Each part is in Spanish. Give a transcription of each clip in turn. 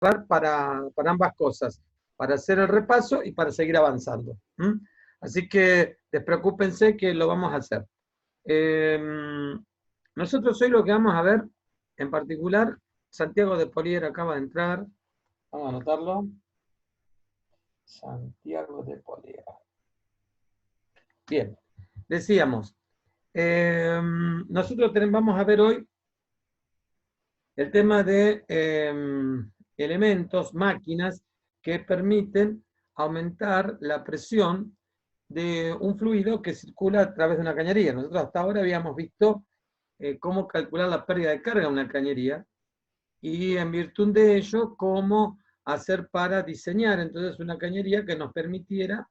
para ambas cosas, para hacer el repaso y para seguir avanzando. Así que despreocúpense que lo vamos a hacer. Nosotros hoy lo que vamos a ver, en particular, Santiago de Polier acaba de entrar. Vamos a anotarlo. Santiago de Polier. Bien, decíamos, nosotros vamos a ver hoy el tema de elementos, máquinas que permiten aumentar la presión de un fluido que circula a través de una cañería. Nosotros hasta ahora habíamos visto cómo calcular la pérdida de carga de una cañería y en virtud de ello cómo hacer para diseñar entonces una cañería que nos permitiera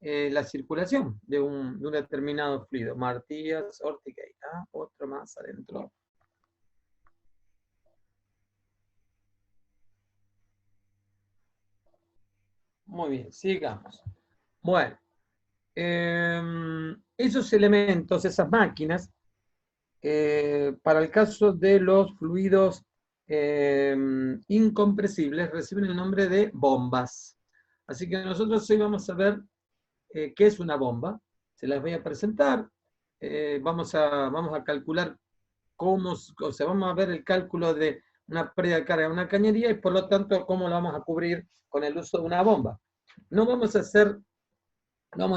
la circulación de un determinado fluido. Martínez, Ortigueira, otro más adentro. Muy bien, sigamos. Bueno, esos elementos, esas máquinas, para el caso de los fluidos incompresibles, reciben el nombre de bombas. Así que nosotros hoy vamos a ver qué es una bomba. Se las voy a presentar. Vamos a calcular cómo, o sea, vamos a ver el cálculo de una pérdida de carga de una cañería y por lo tanto cómo lo vamos a cubrir con el uso de una bomba. No vamos a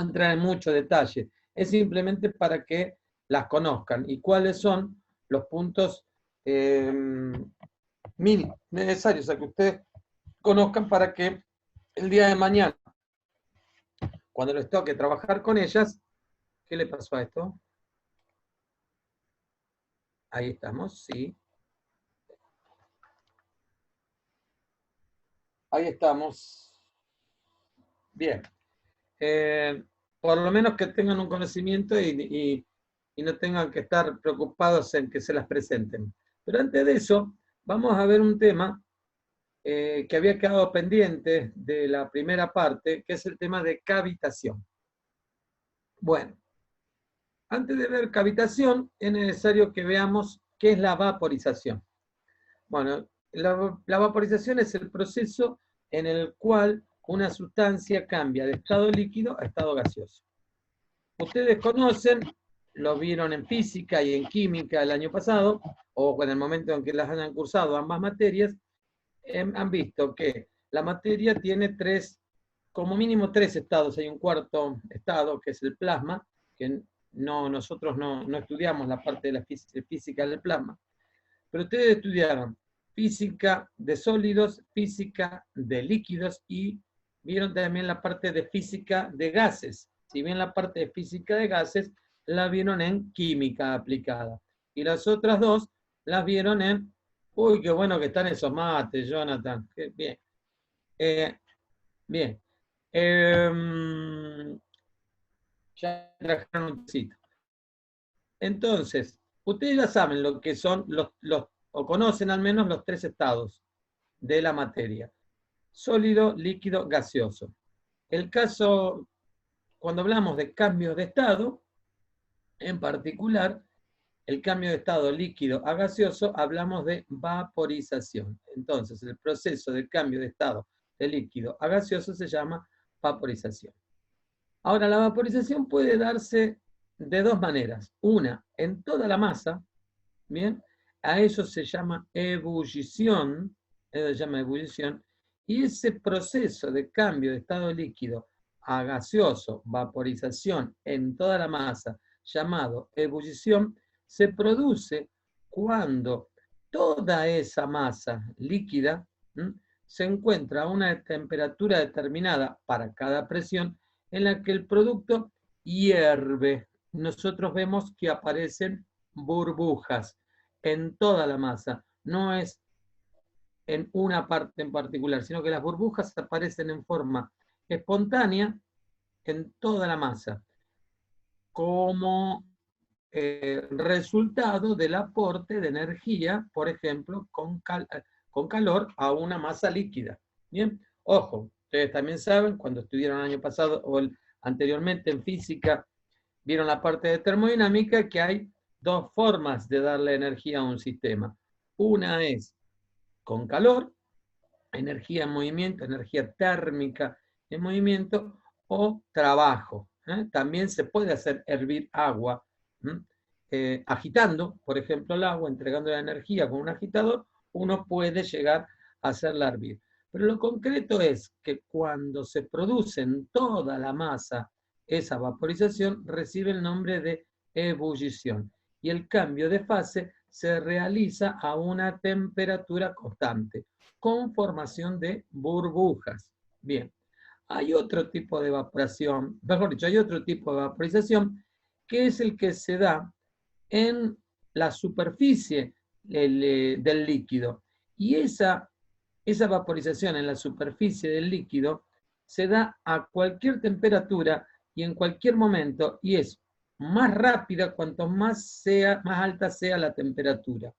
entrar en mucho detalle, es simplemente para que las conozcan y cuáles son los puntos mínimos necesarios a que ustedes conozcan para que el día de mañana, cuando les toque trabajar con ellas, ¿qué le pasó a esto? Ahí estamos, sí. Ahí estamos. Bien. Por lo menos que tengan un conocimiento y no tengan que estar preocupados en que se las presenten. Pero antes de eso, vamos a ver un tema que había quedado pendiente de la primera parte, que es el tema de cavitación. Bueno, antes de ver cavitación, es necesario que veamos qué es la vaporización. Bueno, la vaporización es el proceso en el cual una sustancia cambia de estado líquido a estado gaseoso. Ustedes conocen, lo vieron en física y en química el año pasado, o en el momento en que las hayan cursado ambas materias, han visto que la materia tiene como mínimo tres estados. Hay un cuarto estado, que es el plasma, que nosotros no estudiamos la parte de la física del plasma, pero ustedes estudiaron física de sólidos, física de líquidos y vieron también la parte de física de gases. Si bien la parte de física de gases la vieron en química aplicada. Y las otras dos las vieron en... Uy, qué bueno que están esos mates, Jonathan. Qué bien. Bien. Ya trajeron un tecito. Entonces, ustedes ya saben lo que son o conocen al menos los tres estados de la materia: sólido, líquido, gaseoso. El caso, cuando hablamos de cambios de estado, en particular, el cambio de estado líquido a gaseoso, hablamos de vaporización. Entonces, el proceso de cambio de estado de líquido a gaseoso se llama vaporización. Ahora, la vaporización puede darse de dos maneras. Una, en toda la masa, ¿bien? A eso se llama ebullición, y ese proceso de cambio de estado líquido a gaseoso, vaporización en toda la masa, llamado ebullición, se produce cuando toda esa masa líquida se encuentra a una temperatura determinada para cada presión en la que el producto hierve. Nosotros vemos que aparecen burbujas en toda la masa, no es en una parte en particular, sino que las burbujas aparecen en forma espontánea en toda la masa, como resultado del aporte de energía, por ejemplo, con calor a una masa líquida. Bien, ojo, ustedes también saben, cuando estudiaron el año pasado o anteriormente en física, vieron la parte de termodinámica, que hay dos formas de darle energía a un sistema. Una es con calor energía en movimiento, energía térmica en movimiento, o trabajo. También se puede hacer hervir agua, agitando, por ejemplo, el agua, entregando la energía con un agitador, uno puede llegar a hacerla hervir. Pero lo concreto es que cuando se produce en toda la masa esa vaporización, recibe el nombre de ebullición. Y el cambio de fase se realiza a una temperatura constante, con formación de burbujas. Bien, hay otro tipo de evaporación, mejor dicho, hay otro tipo de vaporización que es el que se da en la superficie del líquido. Y esa vaporización en la superficie del líquido se da a cualquier temperatura y en cualquier momento, y es más rápida cuanto más alta sea la temperatura.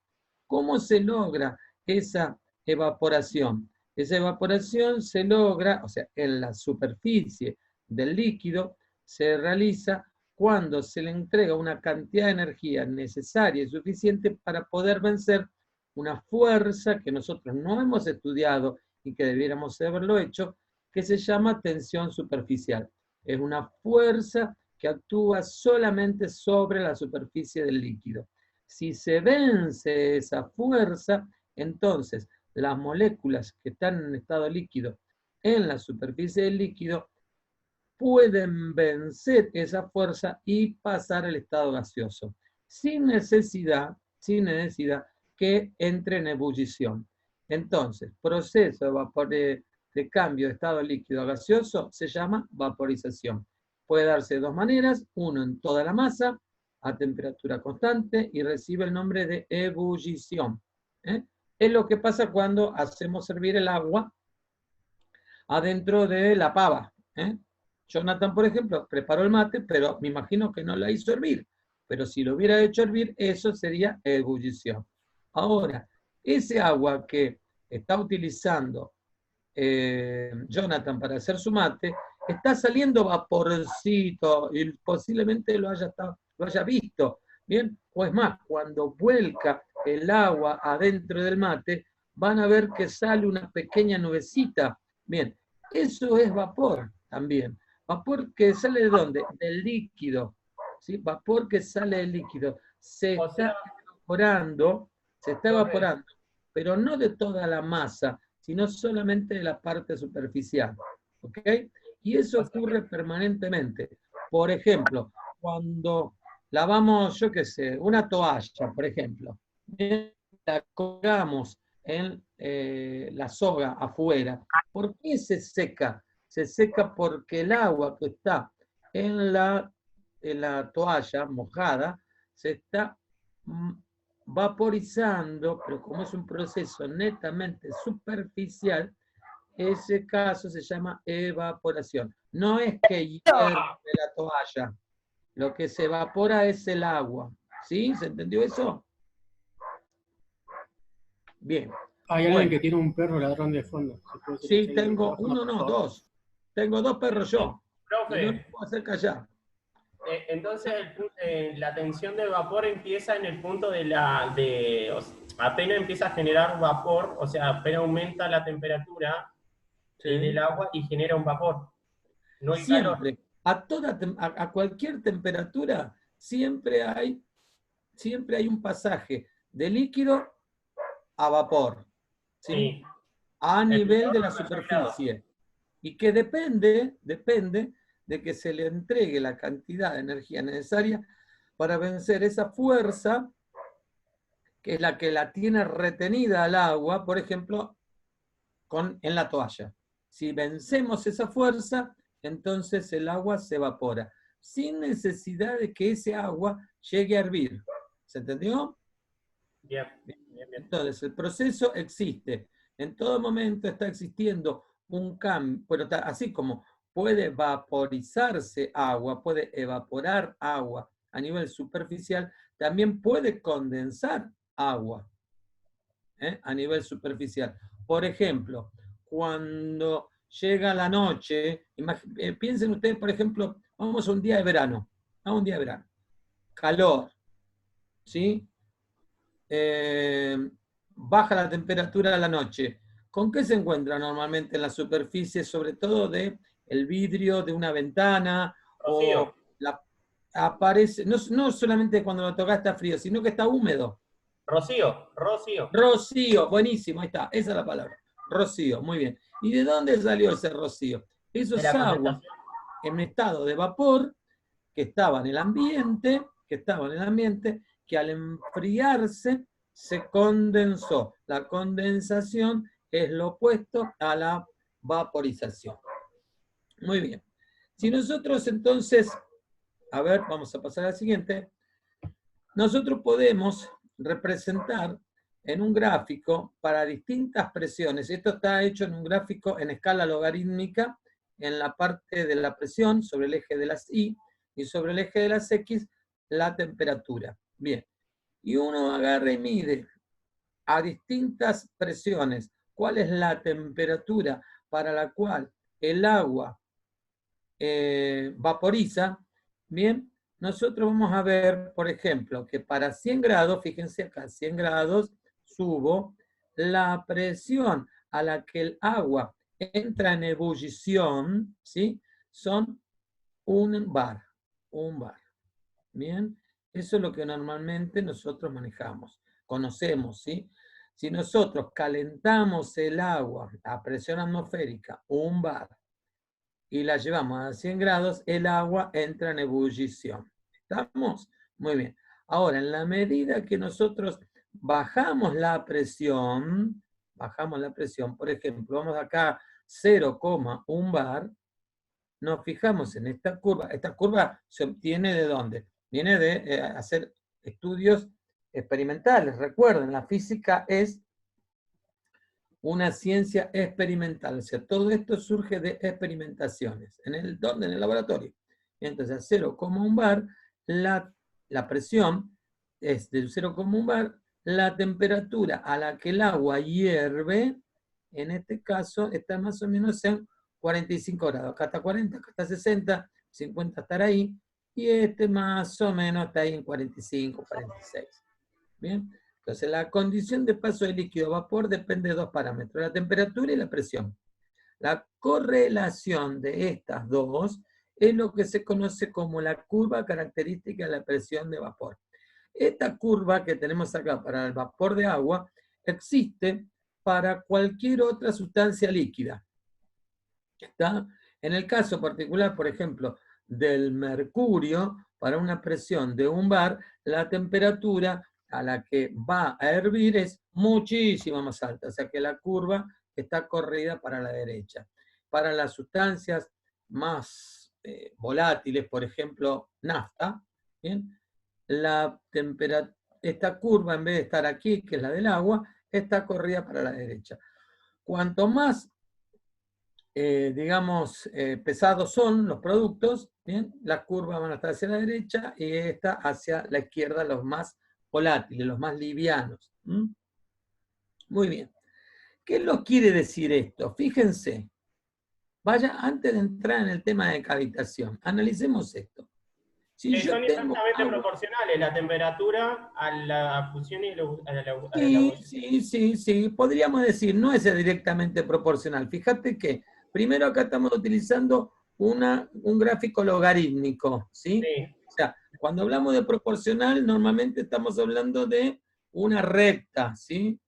¿Cómo se logra esa evaporación? Esa evaporación se logra, o sea, en la superficie del líquido, se realiza cuando se le entrega una cantidad de energía necesaria y suficiente para poder vencer una fuerza que nosotros no hemos estudiado y que debiéramos haberlo hecho, que se llama tensión superficial. Es una fuerza que actúa solamente sobre la superficie del líquido. Si se vence esa fuerza, entonces las moléculas que están en estado líquido en la superficie del líquido pueden vencer esa fuerza y pasar al estado gaseoso, sin necesidad que entre en ebullición. Entonces, proceso de cambio de estado líquido a gaseoso se llama vaporización. Puede darse de dos maneras, uno en toda la masa, a temperatura constante, y recibe el nombre de ebullición. Es lo que pasa cuando hacemos hervir el agua adentro de la pava. Jonathan, por ejemplo, preparó el mate, pero me imagino que no la hizo hervir. Pero si lo hubiera hecho hervir, eso sería ebullición. Ahora, ese agua que está utilizando Jonathan para hacer su mate, está saliendo vaporcito y posiblemente lo haya visto. Bien, o es más, cuando vuelca el agua adentro del mate, van a ver que sale una pequeña nubecita. Bien, eso es vapor también. Vapor que sale de dónde? Del líquido. ¿Sí? Vapor que sale del líquido. Se está evaporando, pero no de toda la masa, sino solamente de la parte superficial. ¿Ok? Y eso ocurre permanentemente. Por ejemplo, cuando lavamos, yo qué sé, una toalla, por ejemplo, la colgamos en la soga afuera, ¿por qué se seca? Se seca porque el agua que está en la toalla mojada se está vaporizando, pero como es un proceso netamente superficial, ese caso se llama evaporación. No es que hierve la toalla, lo que se evapora es el agua. ¿Sí? ¿Se entendió eso? Bien. Hay alguien que tiene un perro ladrón de fondo. Sí, tengo uno, no, dos. Tengo dos perros yo. Profe, y no los puedo hacer callar. Entonces la tensión de vapor empieza en el punto apenas empieza a generar vapor, o sea, apenas aumenta la temperatura del agua y genera un vapor. No hay siempre, calor. A cualquier temperatura, siempre hay un pasaje de líquido a vapor. ¿Sí? A nivel de la superficie. Y que depende de que se le entregue la cantidad de energía necesaria para vencer esa fuerza, que es la que la tiene retenida al agua, por ejemplo, en la toalla. Si vencemos esa fuerza, entonces el agua se evapora, sin necesidad de que ese agua llegue a hervir. ¿Se entendió? Bien. Entonces, el proceso existe. En todo momento está existiendo un cambio, bueno, así como puede vaporizarse agua, puede evaporar agua a nivel superficial, también puede condensar agua a nivel superficial. Por ejemplo, cuando llega la noche, piensen ustedes, por ejemplo, vamos a un día de verano, calor, ¿sí? Baja la temperatura a la noche. ¿Con qué se encuentra normalmente en la superficie, sobre todo de el vidrio de una ventana? Rocío. O aparece, no solamente cuando lo tocas está frío, sino que está húmedo. Rocío, rocío. Rocío, buenísimo, ahí está, esa es la palabra. Rocío, muy bien. ¿Y de dónde salió ese rocío? Eso De es la agua condensación. en estado de vapor que estaba en el ambiente, que al enfriarse se condensó. La condensación es lo opuesto a la vaporización. Muy bien. Si nosotros entonces, a ver, vamos a pasar al siguiente. Nosotros podemos representar en un gráfico para distintas presiones. Esto está hecho en un gráfico en escala logarítmica, en la parte de la presión sobre el eje de las Y y sobre el eje de las X la temperatura. Bien. Y uno agarra y mide a distintas presiones cuál es la temperatura para la cual el agua vaporiza. Bien, nosotros vamos a ver, por ejemplo, que para 100 grados, fíjense acá, 100 grados, subo la presión a la que el agua entra en ebullición, ¿sí? Son un bar. Bien, eso es lo que normalmente nosotros manejamos, conocemos, ¿sí? Si nosotros calentamos el agua a presión atmosférica, 1 bar, y la llevamos a 100 grados, el agua entra en ebullición. ¿Estamos? Muy bien. Ahora, en la medida que nosotros bajamos la presión, por ejemplo, vamos acá 0,1 bar, nos fijamos en esta curva se obtiene ¿de dónde? Viene de hacer estudios experimentales. Recuerden, la física es una ciencia experimental. O sea, todo esto surge de experimentaciones. ¿Dónde? En el laboratorio. Entonces, a 0,1 bar, la presión es del 0,1 bar, la temperatura a la que el agua hierve, en este caso, está más o menos en 45 grados. Acá está 40, acá está 60, 50 estará ahí, y este más o menos está ahí en 45, 46. ¿Bien? Entonces, la condición de paso de líquido a vapor depende de 2 parámetros, la temperatura y la presión. La correlación de estas dos es lo que se conoce como la curva característica de la presión de vapor. Esta curva que tenemos acá para el vapor de agua existe para cualquier otra sustancia líquida. ¿Está? En el caso particular, por ejemplo, del mercurio, para una presión de 1 bar, la temperatura a la que va a hervir es muchísimo más alta, o sea que la curva está corrida para la derecha. Para las sustancias más volátiles, por ejemplo, nafta, ¿bien? Esta curva, en vez de estar aquí, que es la del agua, está corrida para la derecha. Cuanto más digamos, pesados son los productos, ¿bien? Las curvas van a estar hacia la derecha y esta hacia la izquierda, los más volátiles, los más livianos. Muy bien. ¿Qué nos quiere decir esto? Fíjense, antes de entrar en el tema de cavitación, analicemos esto. Si yo son tengo exactamente agua, proporcionales la temperatura a la fusión y a la sí, podríamos decir, no es directamente proporcional. Fíjate que primero acá estamos utilizando un gráfico logarítmico, ¿sí? Sí. O sea, cuando hablamos de proporcional, normalmente estamos hablando de una recta, ¿sí?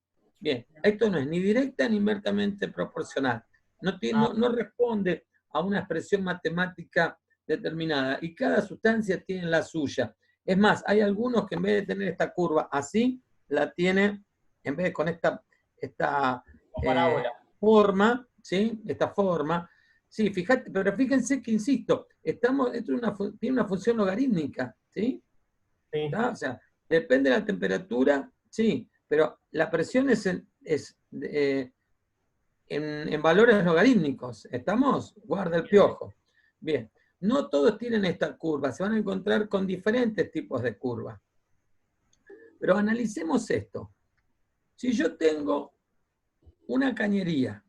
Bien, esto no es ni directa ni inversamente proporcional. No responde a una expresión matemática determinada y cada sustancia tiene la suya. Es más, hay algunos que en vez de tener esta curva así, la tiene, en vez de con esta forma, ¿sí? Esta forma. Sí, fíjate, pero fíjense que, insisto, esto tiene una función logarítmica, ¿sí? Sí. O sea, depende de la temperatura, sí, pero la presión es en valores logarítmicos. ¿Estamos? Guarda el piojo. Bien. No todos tienen esta curva, se van a encontrar con diferentes tipos de curva. Pero analicemos esto. Si yo tengo una cañería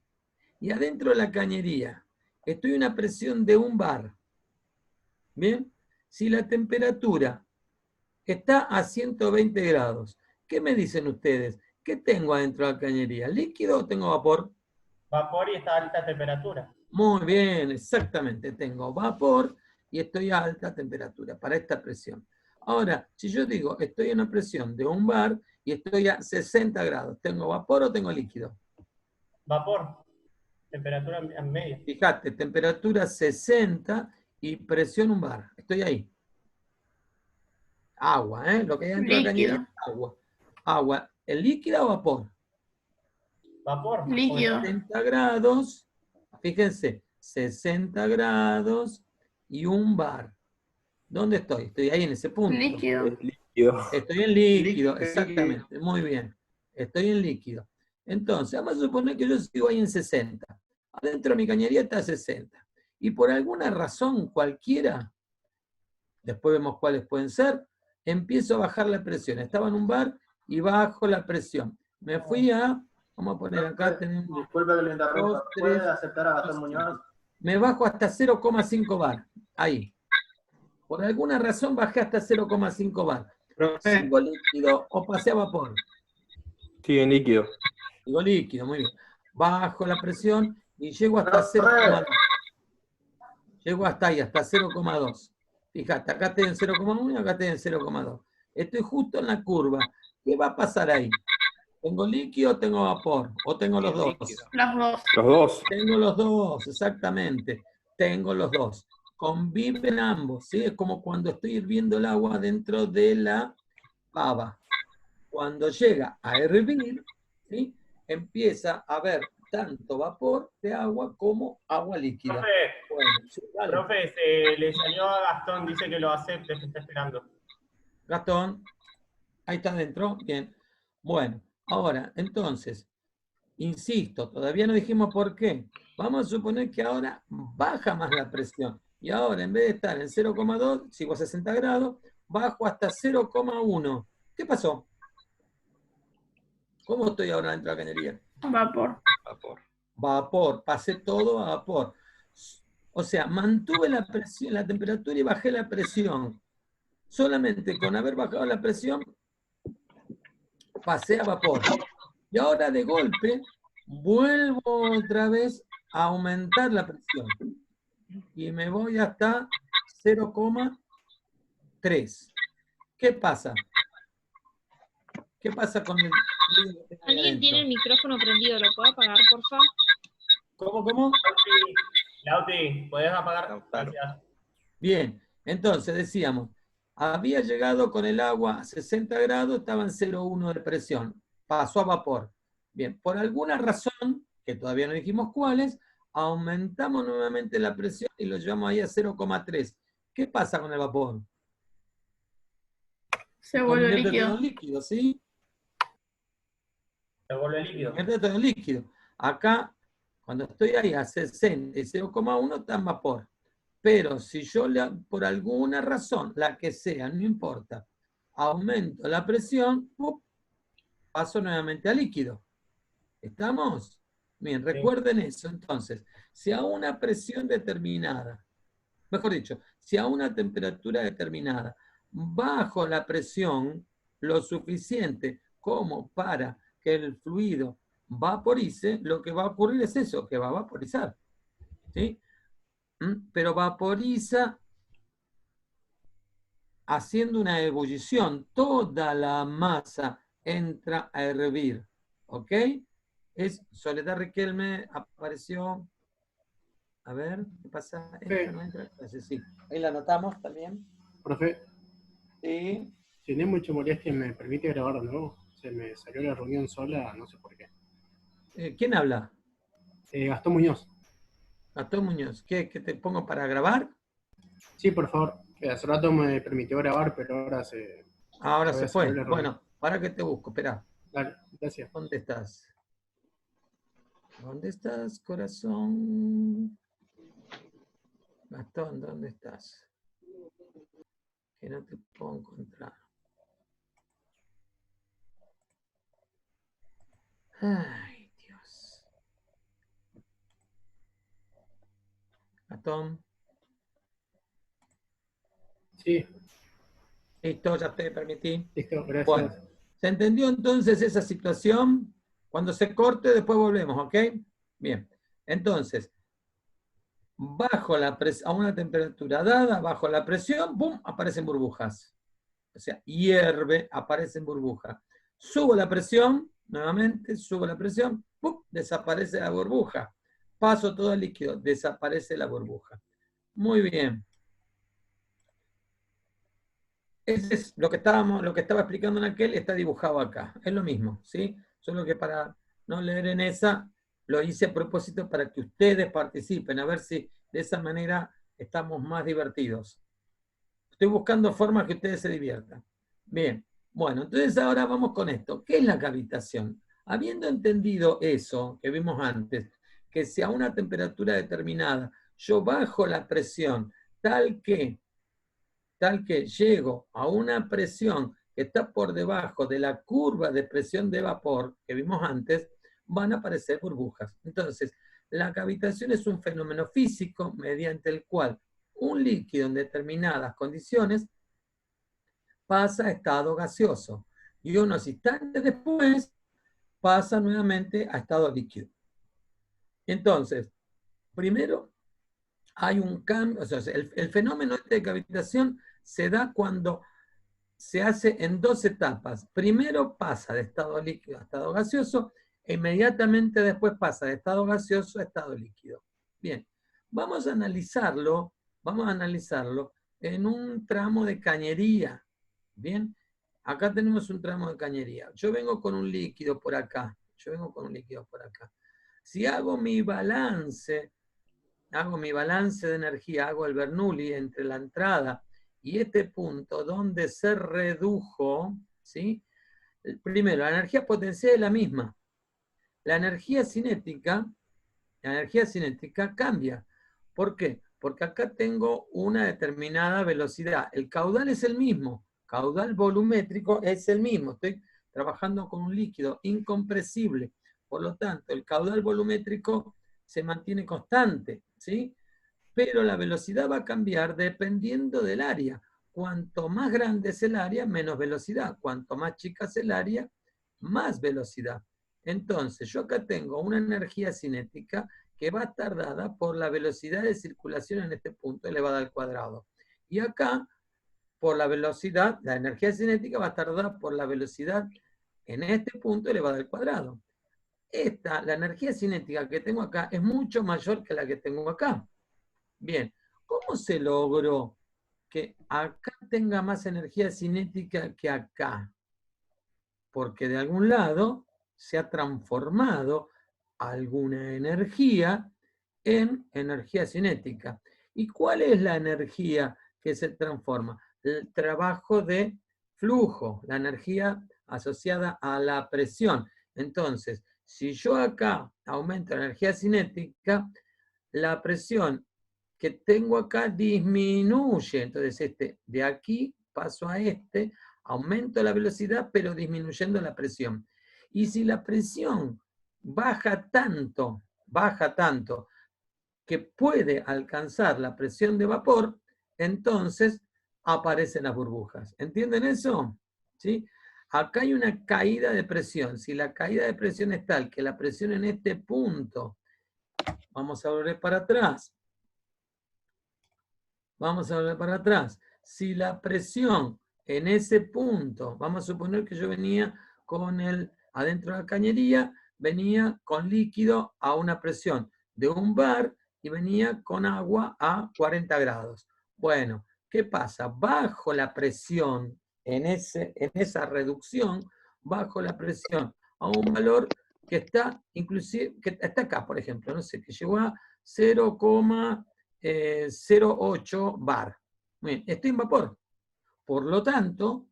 y adentro de la cañería estoy a una presión de 1 bar, ¿bien? Si la temperatura está a 120 grados, ¿qué me dicen ustedes? ¿Qué tengo adentro de la cañería? ¿Líquido o tengo vapor? Vapor y está a alta temperatura. Muy bien, exactamente. Tengo vapor y estoy a alta temperatura para esta presión. Ahora, si yo digo, estoy en una presión de un bar y estoy a 60 grados, ¿tengo vapor o tengo líquido? Vapor. Temperatura en medio. Fíjate, temperatura 60 y presión un bar. Estoy ahí. Agua, ¿eh? Lo que hay dentro de la cañería es agua. Agua. ¿El líquido o vapor? Vapor. Líquido. 60 grados. Fíjense, 60 grados y un bar. ¿Dónde estoy? Estoy ahí en ese punto. Líquido. Es líquido. Estoy en líquido, exactamente. Muy bien. Estoy en líquido. Entonces, vamos a suponer que yo sigo ahí en 60. Adentro de mi cañería está a 60. Y por alguna razón cualquiera, después vemos cuáles pueden ser, empiezo a bajar la presión. Estaba en un bar y bajo la presión. Me fui a, vamos a poner acá, tenemos... Disculpe que lo interrumpa. Dos, ¿Puede tres, aceptar a Gastón Muñoz? Me bajo hasta 0,5 bar. Ahí. Por alguna razón bajé hasta 0,5 bar. ¿Sigo líquido o pasé a vapor? Sigue en líquido. Sigo líquido, muy bien. Bajo la presión y llego hasta 0,2. Llego hasta ahí, hasta 0,2. Fíjate, acá estoy en 0,1 y acá estoy en 0,2. Estoy justo en la curva. ¿Qué va a pasar ahí? ¿Tengo líquido o tengo vapor? ¿O tengo los dos? Los dos. Los dos. Tengo los dos, exactamente. Tengo los dos. Conviven ambos, ¿sí? Es como cuando estoy hirviendo el agua dentro de la pava. Cuando llega a hervir, ¿sí? Empieza a haber tanto vapor de agua como agua líquida. Profe, Bueno, sí, dale. profe, se le salió a Gastón, dice que lo acepte, se está esperando. Gastón, ahí está adentro, bien. Bueno, ahora, entonces, insisto, todavía no dijimos por qué. Vamos a suponer que ahora baja más la presión. Y ahora, en vez de estar en 0,2, sigo a 60 grados, bajo hasta 0,1. ¿Qué pasó? ¿Cómo estoy ahora dentro de la cañería? Vapor. Vapor. Vapor, pasé todo a vapor. O sea, mantuve la presión, la temperatura y bajé la presión. Solamente con haber bajado la presión, pasé a vapor. Y ahora de golpe, vuelvo otra vez a aumentar la presión. Y me voy hasta 0,3. ¿Qué pasa? ¿Qué pasa con el... ¿Alguien tiene el micrófono prendido? ¿Lo puedo apagar, por favor? ¿Cómo? Lauti, ¿podés apagar? Lautaro. Gracias. Bien, entonces decíamos, había llegado con el agua a 60 grados, estaba en 0,1 de presión, pasó a vapor. Bien, por alguna razón, que todavía no dijimos cuáles, aumentamos nuevamente la presión y lo llevamos ahí a 0,3. ¿Qué pasa con el vapor? Se vuelve Convierte todo líquido. en líquido, ¿sí? Se vuelve líquido. Convierte todo en líquido. Acá, cuando estoy ahí a 60 y 0,1 está en vapor. Pero si yo, por alguna razón, la que sea, no importa, aumento la presión, ¡pup!, paso nuevamente a líquido. ¿Estamos? Bien, recuerden eso. Entonces, si a una presión determinada, mejor dicho, si a una temperatura determinada, bajo la presión lo suficiente como para que el fluido vaporice, lo que va a ocurrir es eso, que va a vaporizar. ¿Sí? Pero vaporiza haciendo una ebullición. Toda la masa entra a hervir. ¿Ok? Es Soledad Riquelme, apareció. A ver, ¿qué pasa? ¿Entra, no entra? Sí. Ahí la anotamos también. Profe, Sí. si no es mucha molestia, ¿me permite grabar de nuevo? Se me salió la reunión sola, no sé por qué. ¿Quién habla? Gastón Muñoz. Gastón Muñoz. ¿Qué te pongo para grabar? Sí, por favor. Hace rato me permitió grabar, pero ahora se... Ahora Voy se a fue. cerrar la reunión. Bueno, para que te busco. Espera. Dale, gracias. ¿Dónde estás? ¿Dónde estás, corazón? Gastón, ¿dónde estás? Que no te puedo encontrar. Ay, Dios. Gastón. Sí, Listo, ya te permití. listo, gracias. Bueno, ¿se entendió entonces esa situación? Cuando se corte, después volvemos, ¿ok? Bien, entonces, a una temperatura dada, bajo la presión, ¡pum!, aparecen burbujas. O sea, hierve, aparecen burbujas. Subo la presión, nuevamente, subo la presión, ¡pum!, desaparece la burbuja. Paso todo el líquido, desaparece la burbuja. Muy bien. Ese es lo que estaba explicando en aquel, está dibujado acá. Es lo mismo, ¿sí? Solo que para no leer en esa, lo hice a propósito para que ustedes participen, a ver si de esa manera estamos más divertidos. Estoy buscando formas que ustedes se diviertan. Bien, bueno, entonces ahora vamos con esto. ¿Qué es la cavitación? Habiendo entendido eso que vimos antes, que si a una temperatura determinada yo bajo la presión tal que llego a una presión que está por debajo de la curva de presión de vapor que vimos antes, van a aparecer burbujas. Entonces, la cavitación es un fenómeno físico mediante el cual un líquido en determinadas condiciones pasa a estado gaseoso y unos instantes después pasa nuevamente a estado líquido. Entonces, primero hay un cambio, o sea, el fenómeno de cavitación se da cuando se hace en dos etapas. Primero pasa de estado líquido a estado gaseoso e inmediatamente después pasa de estado gaseoso a estado líquido. Bien, vamos a analizarlo en un tramo de cañería. Bien, acá tenemos un tramo de cañería. Yo vengo con un líquido por acá. Si hago mi balance de energía, hago el Bernoulli entre la entrada y este punto donde se redujo, ¿sí? Primero, la energía potencial es la misma. La energía cinética cambia. ¿Por qué? Porque acá tengo una determinada velocidad. El caudal es el mismo. Caudal volumétrico es el mismo. Estoy trabajando con un líquido incompresible. Por lo tanto, el caudal volumétrico se mantiene constante, ¿sí? Pero la velocidad va a cambiar dependiendo del área. Cuanto más grande es el área, menos velocidad. Cuanto más chica es el área, más velocidad. Entonces, yo acá tengo una energía cinética que va a estar dada por la velocidad de circulación en este punto elevada al cuadrado. Y acá, por la velocidad, la energía cinética va a estar dada por la velocidad en este punto elevada al cuadrado. La energía cinética que tengo acá es mucho mayor que la que tengo acá. Bien, ¿cómo se logró que acá tenga más energía cinética que acá? Porque de algún lado se ha transformado alguna energía en energía cinética. ¿Y cuál es la energía que se transforma? El trabajo de flujo, la energía asociada a la presión. Entonces, si yo acá aumento la energía cinética, la presión que tengo acá disminuye. Entonces, de aquí paso a aumento la velocidad, pero disminuyendo la presión. Y si la presión baja tanto que puede alcanzar la presión de vapor, entonces aparecen las burbujas. ¿Entienden eso? ¿Sí? Acá hay una caída de presión. Si la caída de presión es tal que la presión en este punto, vamos a volver para atrás. Si la presión en ese punto, vamos a suponer que yo venía adentro de la cañería, venía con líquido a una presión de 1 bar y venía con agua a 40 grados. Bueno, ¿qué pasa? Bajo la presión, en esa reducción, bajo la presión a un valor que está, inclusive, que está acá, por ejemplo, no sé, que llegó a 0,08 bar. Bien, estoy en vapor. Por lo tanto,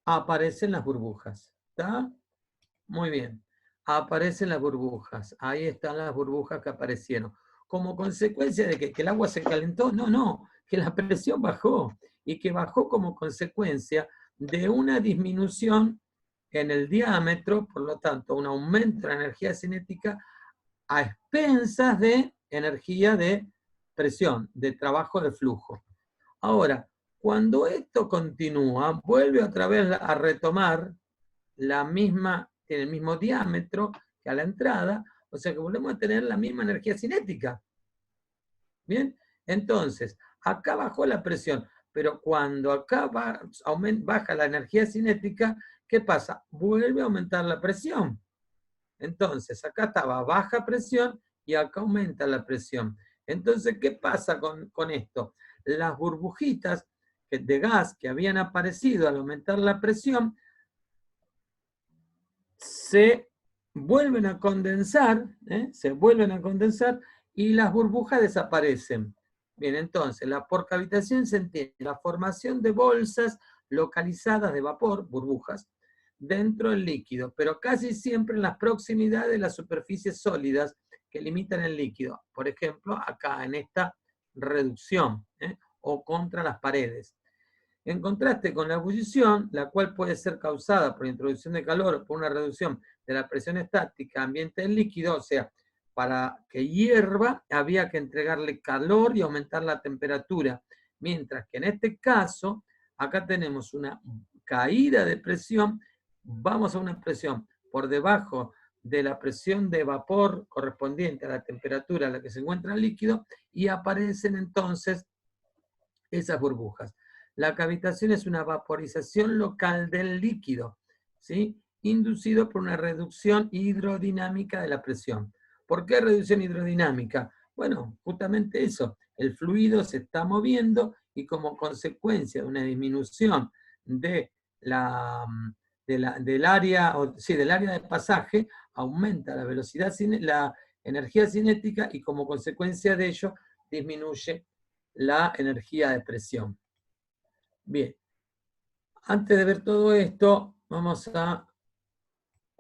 aparecen las burbujas. ¿Está? Muy bien. Aparecen las burbujas. Ahí están las burbujas que aparecieron. Como consecuencia de que el agua se calentó, no, que la presión bajó. Y que bajó como consecuencia de una disminución en el diámetro, por lo tanto, un aumento de la energía cinética a expensas de energía de presión, de trabajo de flujo. Ahora, cuando esto continúa, vuelve otra vez a retomar tiene el mismo diámetro que a la entrada, O sea que volvemos a tener la misma energía cinética. ¿Bien? Entonces, acá bajó la presión, pero cuando acá baja la energía cinética, ¿qué pasa? Vuelve a aumentar la presión. Entonces, acá estaba baja presión y acá aumenta la presión. Entonces, ¿qué pasa con esto? Las burbujitas de gas que habían aparecido al aumentar la presión se vuelven a condensar, y las burbujas desaparecen. Bien, entonces, la por cavitación se entiende la formación de bolsas localizadas de vapor, burbujas, dentro del líquido, pero casi siempre en las proximidades de las superficies sólidas que limitan el líquido. Por ejemplo, acá en esta reducción, o contra las paredes. En contraste con la ebullición, la cual puede ser causada por introducción de calor o por una reducción de la presión estática ambiente del líquido, o sea, para que hierva había que entregarle calor y aumentar la temperatura, mientras que en este caso, acá tenemos una caída de presión, vamos a una presión por debajo de la presión de vapor correspondiente a la temperatura a la que se encuentra el líquido, y aparecen entonces esas burbujas. La cavitación es una vaporización local del líquido, ¿sí? Inducido por una reducción hidrodinámica de la presión. ¿Por qué reducción hidrodinámica? Bueno, justamente eso, el fluido se está moviendo y como consecuencia de una disminución del área de pasaje, aumenta la velocidad, la energía cinética, y como consecuencia de ello disminuye la energía de presión. Bien, antes de ver todo esto,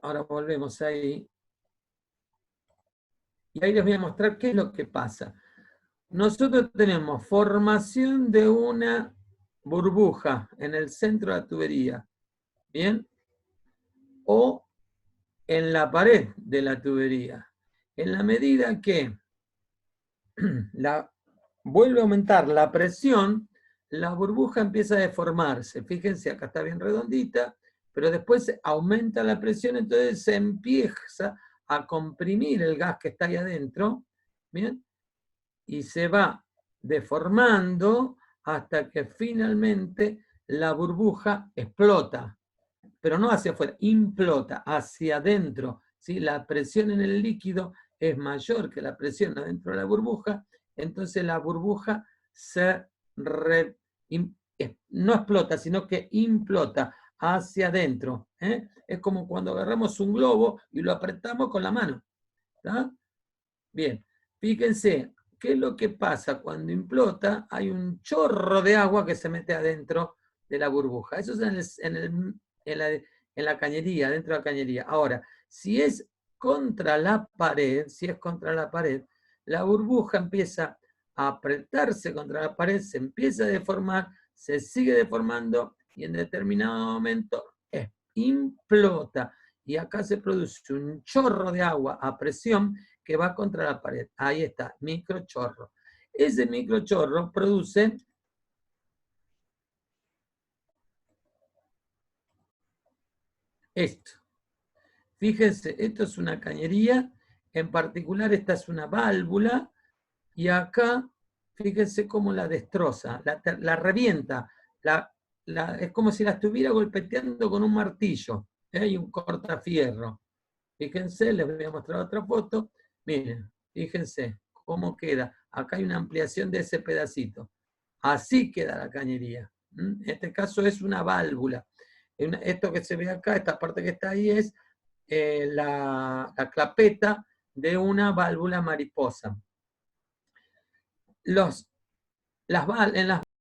ahora volvemos ahí, y ahí les voy a mostrar qué es lo que pasa. Nosotros tenemos formación de una burbuja en el centro de la tubería, ¿bien? O en la pared de la tubería. En la medida que vuelve a aumentar la presión, la burbuja empieza a deformarse. Fíjense, acá está bien redondita, pero después aumenta la presión, entonces se empieza a comprimir el gas que está ahí adentro, ¿bien? Y se va deformando hasta que finalmente la burbuja explota, pero no hacia afuera, implota, hacia adentro, ¿sí? La presión en el líquido es mayor que la presión adentro de la burbuja, entonces la burbuja no explota, sino que implota hacia adentro. Es como cuando agarramos un globo y lo apretamos con la mano. ¿Está? Bien, fíjense, ¿qué es lo que pasa? Cuando implota, hay un chorro de agua que se mete adentro de la burbuja. Eso es en la cañería, dentro de la cañería. Ahora, si es contra la pared, la burbuja empieza a apretarse contra la pared, se empieza a deformar, se sigue deformando y en determinado momento implota. Y acá se produce un chorro de agua a presión que va contra la pared. Ahí está, microchorro. Ese microchorro produce esto. Fíjense, esto es una cañería, en particular esta es una válvula, y acá, fíjense cómo la destroza, la revienta, es como si la estuviera golpeteando con un martillo, y un cortafierro. Fíjense, les voy a mostrar otra foto. Miren, fíjense cómo queda. Acá hay una ampliación de ese pedacito. Así queda la cañería. En este caso es una válvula. Esto que se ve acá, esta parte que está ahí, es la clapeta de una válvula mariposa. En las